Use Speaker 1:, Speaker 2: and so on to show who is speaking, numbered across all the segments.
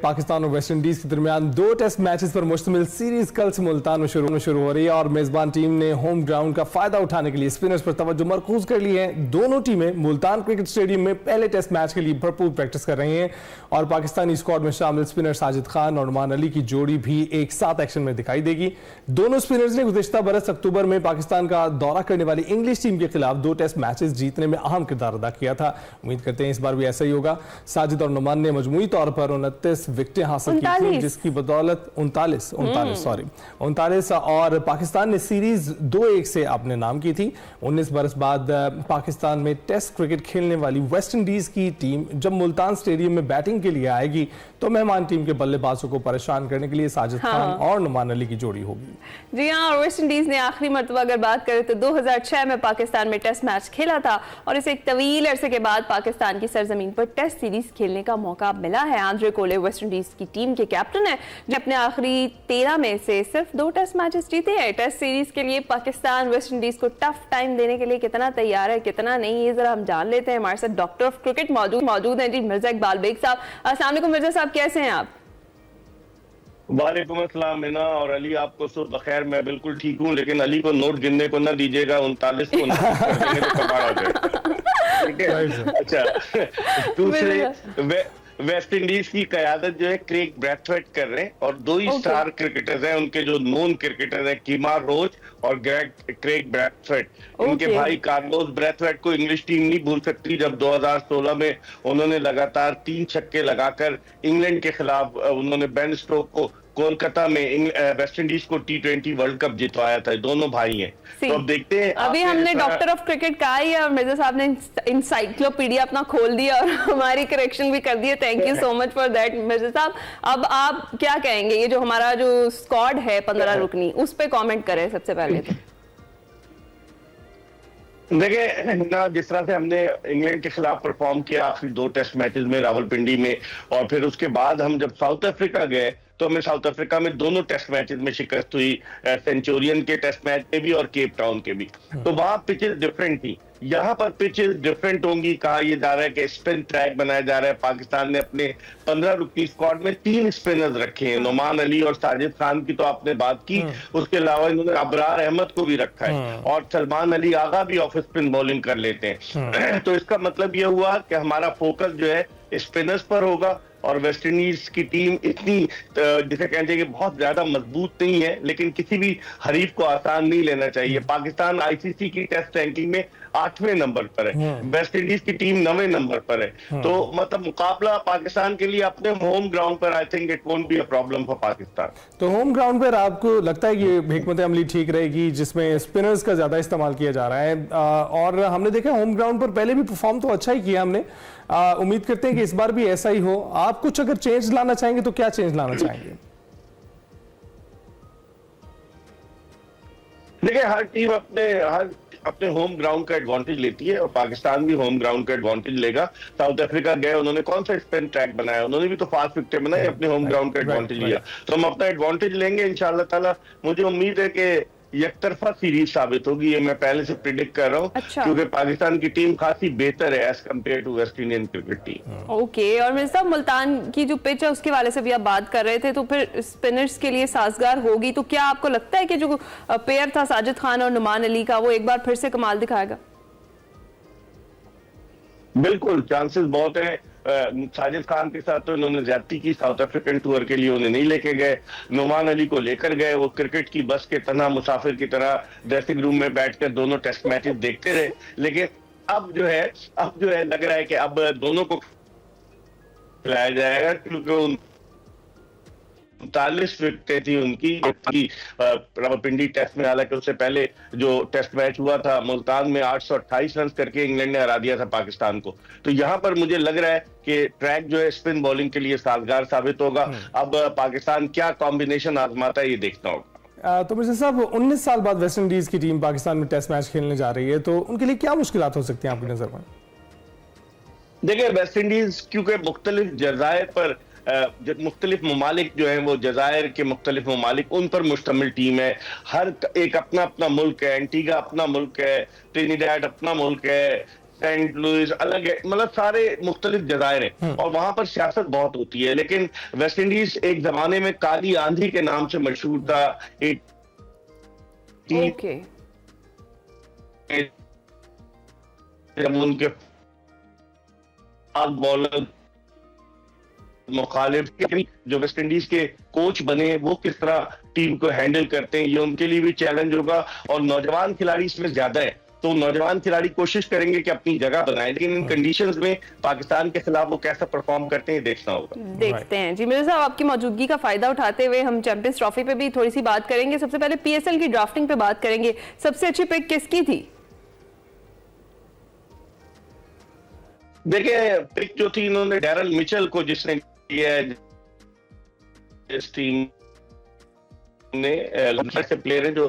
Speaker 1: पाकिस्तान और West Indies के दरमियान 2 टेस्ट मैचेस पर मुश्तमिल सीरीज कल से मुल्तान में शुरू हो रही है और मेजबान टीम ने होम ग्राउंड का फायदा उठाने के लिए स्पिनर्स पर तवज्जो मरकूज कर ली है। दोनों टीमें मुल्तान क्रिकेट स्टेडियम में पहले टेस्ट मैच के लिए भरपूर प्रैक्टिस कर रही हैं और पाकिस्तानी स्क्वाड में शामिल स्पिनर साजिद खान और नुमान अली की जोड़ी भी एक साथ एक्शन में दिखाई देगी। दोनों स्पिनर्स ने गुज़िश्ता बरस अक्टूबर में पाकिस्तान का दौरा करने वाली इंग्लिश टीम के खिलाफ 2 टेस्ट मैचेस जीतने में अहम किरदार अदा किया था। उम्मीद करते हैं इस बार भी ऐसा ही होगा। साजिद और नुमान ने मजमूई तौर पर 29 विकेटें हासिल की थी, जिसकी बदौलत 39 और पाकिस्तान ने सीरीज 2-1 से अपने नाम की थी। 19 बरस बाद पाकिस्तान में टेस्ट क्रिकेट खेलने वाली वेस्ट इंडीज की टीम जब मुल्तान स्टेडियम में बैटिंग के लिए आएगी तो मेहमान टीम के बल्लेबाजों को परेशान करने के लिए साजिद खान और नुमान अली की जोड़ी होगी।
Speaker 2: जी हाँ, और वेस्ट इंडीज ने आखिरी मरतबा अगर बात करें तो 2006 में पाकिस्तान में टेस्ट मैच खेला था और इसे एक तवील अरसे के बाद पाकिस्तान की सरजमीन पर टेस्ट सीरीज खेलने का मौका मिला है। आंद्रे कोले वेस्ट इंडीज की टीम के कैप्टन है जो अपने आखिरी 13 में से सिर्फ 2 टेस्ट मैचेस जीते हैं। टेस्ट सीरीज के लिए पाकिस्तान वेस्ट इंडीज को टफ टाइम देने के लिए कितना तैयार है कितना नहीं, ये जरा हम जान लेते हैं। हमारे साथ डॉक्टर ऑफ क्रिकेट मौजूद हैं जी, मिर्जा इकबाल बेग साहब। अस्सलाम वालेकुम मिर्जा साहब, कैसे हैं आप?
Speaker 3: वालेकुम अस्सलाम मीना और अली, आपको सुबह बखैर। मैं बिल्कुल ठीक हूँ, लेकिन अली को नोट गिनने को ना दीजिएगा, 39 को ना कर देंगे तो कबाड़ आ जाए। ठीक है, अच्छा। दूसरे वेस्ट इंडीज की कयादत जो है क्रेग ब्रैथवेट कर रहे हैं और 2 ही स्टार क्रिकेटर्स हैं उनके जो नोन क्रिकेटर हैं, कीमार रोच और क्रेग ब्रैथवेट। इनके भाई कार्लोस ब्रैथवेट को इंग्लिश टीम नहीं भूल सकती जब 2016 में उन्होंने लगातार 3 छक्के लगाकर इंग्लैंड के खिलाफ उन्होंने बेन स्टोक को कोलकाता में वेस्ट इंडीज को T20 वर्ल्ड कप जितवाया था। दोनों भाई हैं, तो अब देखते हैं।
Speaker 2: अभी हमने डॉक्टर ऑफ क्रिकेट कहा ही और मिर्जा साहब ने इंसाइक्लोपीडिया अपना खोल दिया और हमारी करेक्शन भी कर दी है। Thank you so much for that Mirza साहब। अब आप क्या कहेंगे, ये जो हमारा जो स्क्वाड है 15 रुकनी, उस पर कॉमेंट करें सबसे पहले तो।
Speaker 3: देखिए ना, जिस तरह से हमने इंग्लैंड के खिलाफ परफॉर्म किया आखिरी 2 टेस्ट मैचेस में रावलपिंडी में, और फिर उसके बाद हम जब साउथ अफ्रीका गए तो हमें साउथ अफ्रीका में दोनों टेस्ट मैचेस में शिकस्त हुई, सेंचुरियन के टेस्ट मैच में भी और केप टाउन के भी। तो वहां पिचेस डिफरेंट थी, यहाँ पर पिचेस डिफरेंट होंगी। कहा यह जा रहा है कि स्पिन ट्रैक बनाया जा रहा है। पाकिस्तान ने अपने 15 रुकनी स्क्वाड में 3 स्पिनर्स रखे हैं, नुमान अली और साजिद खान की तो आपने बात की, उसके अलावा इन्होंने अबरार अहमद को भी रखा है और सलमान अली आगा भी ऑफ स्पिन बॉलिंग कर लेते हैं। तो इसका मतलब यह हुआ कि हमारा फोकस जो है स्पिनर्स पर होगा और वेस्ट इंडीज की टीम इतनी जिसे कहते हैं कि बहुत ज्यादा मजबूत नहीं है, लेकिन किसी भी हरीफ को आसान नहीं लेना चाहिए। पाकिस्तान आईसीसी की टेस्ट रैंकिंग में 8वें नंबर पर है, वेस्ट इंडीज की टीम 9वें नंबर पर है। तो मतलब मुकाबला पाकिस्तान के लिए अपने होम ग्राउंड पर I think it won't be a problem for Pakistan.
Speaker 1: तो होम ग्राउंड पर आपको लगता है कि हिकमत अमली ठीक रहेगी जिसमें स्पिनर्स का ज्यादा इस्तेमाल किया जा रहा है? और हमने देखा होम ग्राउंड पर पहले भी परफॉर्म तो अच्छा ही किया हमने, उम्मीद करते हैं कि इस बार भी ऐसा ही हो। आप कुछ अगर चेंज लाना चाहेंगे तो क्या चेंज लाना चाहेंगे?
Speaker 3: देखिए, हर टीम अपने होम ग्राउंड का एडवांटेज लेती है और पाकिस्तान भी होम ग्राउंड का एडवांटेज लेगा। साउथ अफ्रीका गए, उन्होंने कौन सा स्पिन ट्रैक बनाया, उन्होंने भी तो फास्ट विकेट बनाए, अपने होम ग्राउंड का एडवांटेज लिया। तो हम अपना एडवांटेज लेंगे इंशाल्लाह ताला। मुझे उम्मीद है कि एकतरफा सीरीज साबित होगी, ये मैं पहले से प्रिडिक्ट कर रहा हूँ। अच्छा। क्योंकि पाकिस्तान की टीम खासी बेहतर है as compare to West Indian cricket team.
Speaker 2: Okay, और मिर्जा साहब मुल्तान की जो पिच है उसके वाले से भी आप बात कर रहे थे, तो फिर स्पिनर्स के लिए साजगार होगी। तो क्या आपको लगता है कि जो पेयर था साजिद खान और नुमान अली का, वो एक बार फिर से कमाल दिखाएगा?
Speaker 3: बिल्कुल, चांसेस बहुत है। साजिद खान के साथ तो इन्होंने ज्यादती की, साउथ अफ्रीकन टूर के लिए उन्हें नहीं लेके गए। नुमान अली को लेकर गए, वो क्रिकेट की बस के तना मुसाफिर की तरह ड्रेसिंग रूम में बैठकर दोनों टेस्ट मैचेस देखते रहे। लेकिन अब जो है लग रहा है कि अब दोनों को खिलाया जाएगा, क्योंकि 39 विकेटें थी उनकी रावलपिंडी टेस्ट में। हालांकि उससे पहले जो टेस्ट मैच हुआ था मुल्तान में 828 रन करके इंग्लैंड ने हरा दिया था पाकिस्तान को। तो यहाँ पर मुझे लग रहा है कि ट्रैक जो है स्पिन बॉलिंग के लिए साजगार साबित होगा। अब पाकिस्तान क्या कॉम्बिनेशन आजमाता है ये देखना होगा।
Speaker 1: तो मिर्जा साहब, 19 साल बाद वेस्ट इंडीज की टीम पाकिस्तान में टेस्ट मैच खेलने जा रही है, तो उनके लिए क्या मुश्किलात हो सकती हैं आपकी नजर में?
Speaker 3: देखिए, वेस्ट इंडीज क्योंकि मुख्तलिफ जज़ायर पर मुख्तलिफ ममालिक जो हैं, वो जज़ायर के मुख्तलिफ ममालिक, उन पर मुश्तमिल टीम है। हर एक अपना अपना मुल्क है। एंटीगा अपना मुल्क है, ट्रिनिडाड अपना मुल्क है, सेंट लुइस अलग है, मतलब सारे मुख्तलिफ जजायर हैं और वहां पर सियासत बहुत होती है। लेकिन वेस्ट इंडीज एक जमाने में काली आंधी के नाम से मशहूर था। एक
Speaker 2: ओके
Speaker 3: जब उनके बॉलर मुखालिफ जो वेस्ट इंडीज के कोच बने वो किस तरह टीम को हैंडल करते हैं, ये उनके लिए भी चैलेंज होगा। और नौजवान खिलाड़ी इसमें ज्यादा है, तो नौजवान खिलाड़ी कोशिश करेंगे कि अपनी जगह बनाएं, लेकिन इन कंडीशंस में पाकिस्तान के खिलाफ वो कैसा परफॉर्म करते हैं देखना होगा।
Speaker 2: देखते हैं जी। मिर्जा साहब, आपकी मौजूदगी का फायदा उठाते हुए हम चैंपियंस ट्रॉफी पे भी थोड़ी सी बात करेंगे। सबसे पहले पीएसएल की ड्राफ्टिंग पे बात करेंगे। सबसे अच्छी पिक किसकी थी?
Speaker 3: देखिए, पिक जो थी इन्होंने डैरल मिचेल को, जिसने किया है इस टीम ने से प्लेयर है जो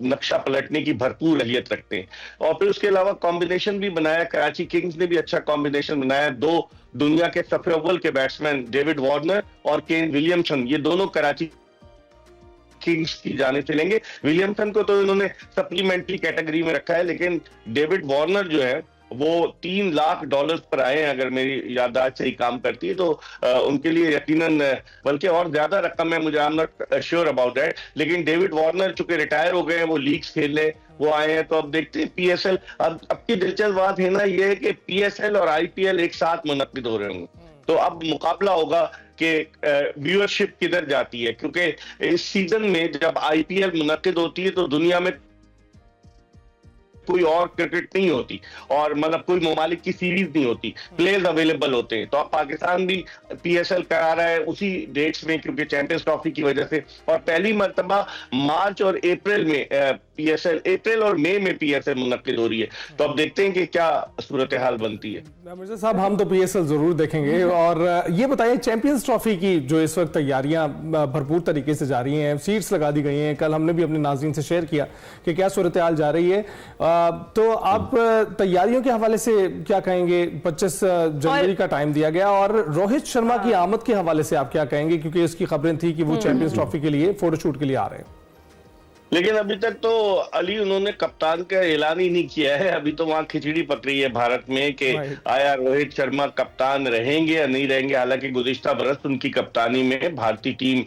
Speaker 3: नक्शा पलटने की भरपूर अहलियत रखते हैं। और फिर उसके अलावा कॉम्बिनेशन भी बनाया, कराची किंग्स ने भी अच्छा कॉम्बिनेशन बनाया। दो दुनिया के सफे अव्वल के बैट्समैन डेविड वार्नर और केन विलियमसन, ये दोनों कराची किंग्स की जाने से लेंगे। विलियमसन को तो इन्होंने सप्लीमेंट्री कैटेगरी में रखा है, लेकिन डेविड वार्नर जो है वो $3 लाख पर आए हैं, अगर मेरी याददाश्त सही काम करती है तो उनके लिए यकीनन, बल्कि और ज्यादा रकम है, मुझे I am not sure about that. लेकिन डेविड वार्नर चूंकि रिटायर हो गए हैं, वो लीग्स खेलने वो आए हैं, तो अब देखते हैं पीएसएल। अब की दिलचस्प बात है ना ये है कि पीएसएल और आईपीएल एक साथ मुनक्किद हो रहे होंगे, तो अब मुकाबला होगा कि व्यूअरशिप किधर जाती है, क्योंकि इस सीजन में जब आईपीएल मुनक्किद होती है तो दुनिया में कोई और क्रिकेट नहीं होती और मतलब कोई ममालिक की सीरीज नहीं होती, प्लेयर्स अवेलेबल होते हैं। तो अब पाकिस्तान भी पीएसएल करा रहा है उसी डेट्स में, क्योंकि चैंपियंस ट्रॉफी की वजह से। और पहली मर्तबा मार्च और अप्रैल में पीएसएल, अप्रैल और मई में पीएसएल मुनक्किद हो रही है, तो अब देखते हैं कि क्या सूरत हाल बनती है।
Speaker 1: मिर्जा साहब, हम तो पीएसएल जरूर देखेंगे। और ये बताइए, चैंपियंस ट्रॉफी की जो इस वक्त तैयारियां भरपूर तरीके से जा रही हैं, सीट्स लगा दी गई हैं, कल हमने भी अपने नाज़रीन से शेयर किया कि क्या सूरत हाल जा रही है, तो आप तैयारियों के हवाले से क्या कहेंगे? 25 जनवरी का टाइम दिया गया, और रोहित शर्मा की आमद के हवाले से आप क्या कहेंगे, क्योंकि इसकी खबरें थी कि वो चैंपियंस ट्रॉफी के लिए फोटोशूट के लिए आ रहे हैं।
Speaker 3: लेकिन अभी तक तो अली उन्होंने कप्तान का ऐलान ही नहीं किया है। अभी तो वहां खिचड़ी पक रही है भारत में कि आया रोहित शर्मा कप्तान रहेंगे या नहीं रहेंगे। हालांकि गुज़िश्ता बरस उनकी कप्तानी में भारतीय टीम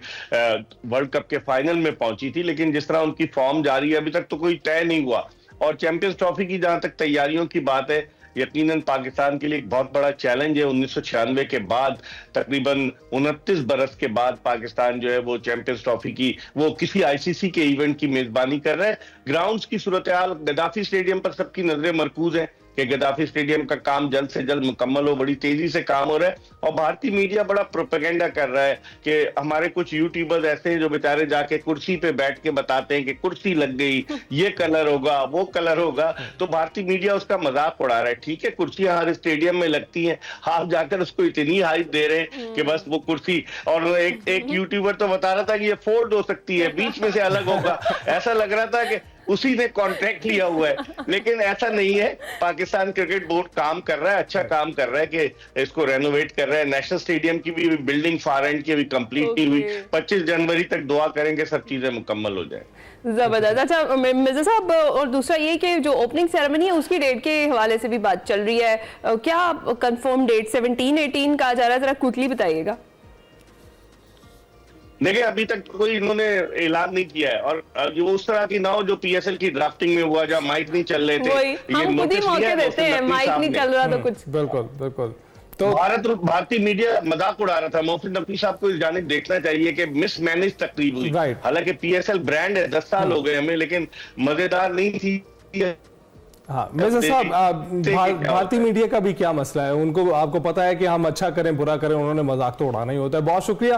Speaker 3: वर्ल्ड कप के फाइनल में पहुंची थी, लेकिन जिस तरह उनकी फॉर्म जारी है अभी तक तो कोई तय नहीं हुआ। और चैंपियंस ट्रॉफी की जहां तक तैयारियों की बात है, यकीनन पाकिस्तान के लिए एक बहुत बड़ा चैलेंज है। 1996 के बाद तकरीबन 29 बरस के बाद पाकिस्तान जो है वो चैंपियंस ट्रॉफी की, वो किसी आईसीसी के इवेंट की मेजबानी कर रहा है। ग्राउंड्स की सूरत हाल, गद्दाफी स्टेडियम पर सबकी नजरें मरकूज है कि गद्दाफी स्टेडियम का काम जल्द से जल्द मुकम्मल हो, बड़ी तेजी से काम हो रहा है। और भारतीय मीडिया बड़ा प्रोपेगेंडा कर रहा है कि हमारे कुछ यूट्यूबर्स ऐसे हैं जो बेचारे जाके कुर्सी पे बैठ के बताते हैं कि कुर्सी लग गई, ये कलर होगा, वो कलर होगा, तो भारतीय मीडिया उसका मजाक उड़ा रहा है। ठीक है, कुर्सियां हर स्टेडियम में लगती हैं, आप जाकर उसको इतनी हाइप दे रहे हैं कि बस वो कुर्सी। और एक यूट्यूबर तो बता रहा था कि ये फोल्ड हो सकती है, बीच में से अलग होगा, ऐसा लग रहा था कि उसी ने कॉन्ट्रैक्ट लिया हुआ है, लेकिन ऐसा नहीं है। पाकिस्तान क्रिकेट बोर्ड काम कर रहा है, अच्छा काम कर रहा है कि इसको रेनोवेट कर रहा है। नेशनल स्टेडियम की भी बिल्डिंग फार एंड की अभी कंप्लीट नहीं हुई। 25 जनवरी तक दुआ करेंगे सब चीजें मुकम्मल हो जाए।
Speaker 2: जबरदस्त। अच्छा मिर्जा साहब, और दूसरा ये कि जो ओपनिंग सेरेमनी है उसकी डेट के हवाले से भी बात चल रही है, क्या कंफर्म डेट 17-18 कहा जा रहा है? जरा क्विकली बताइएगा।
Speaker 3: देखिए, अभी तक कोई इन्होंने ऐलान नहीं किया है, और जो उस तरह की ना हो जो पीएसएल की ड्राफ्टिंग में हुआ, जहाँ माइक नहीं चल रहे थे,
Speaker 2: हम खुद ही मौके देते हैं, माइक नहीं चल रहा तो कुछ।
Speaker 1: बिल्कुल बिल्कुल। तो
Speaker 3: भारतीय मीडिया मजाक उड़ा रहा था। मोहसिन नकवी साहब को जाने देखना चाहिए कि मिसमैनेज तकरीब हुई। हालांकि पीएसएल ब्रांड है, 10 साल हो गए हमें, लेकिन मजेदार नहीं थी।
Speaker 1: हाँ मिर्जा साहब, भारतीय मीडिया का भी क्या मसला है? उनको, आपको पता है कि हम अच्छा करें बुरा करें, उन्होंने मजाक तो उड़ाना ही होता है। बहुत शुक्रिया।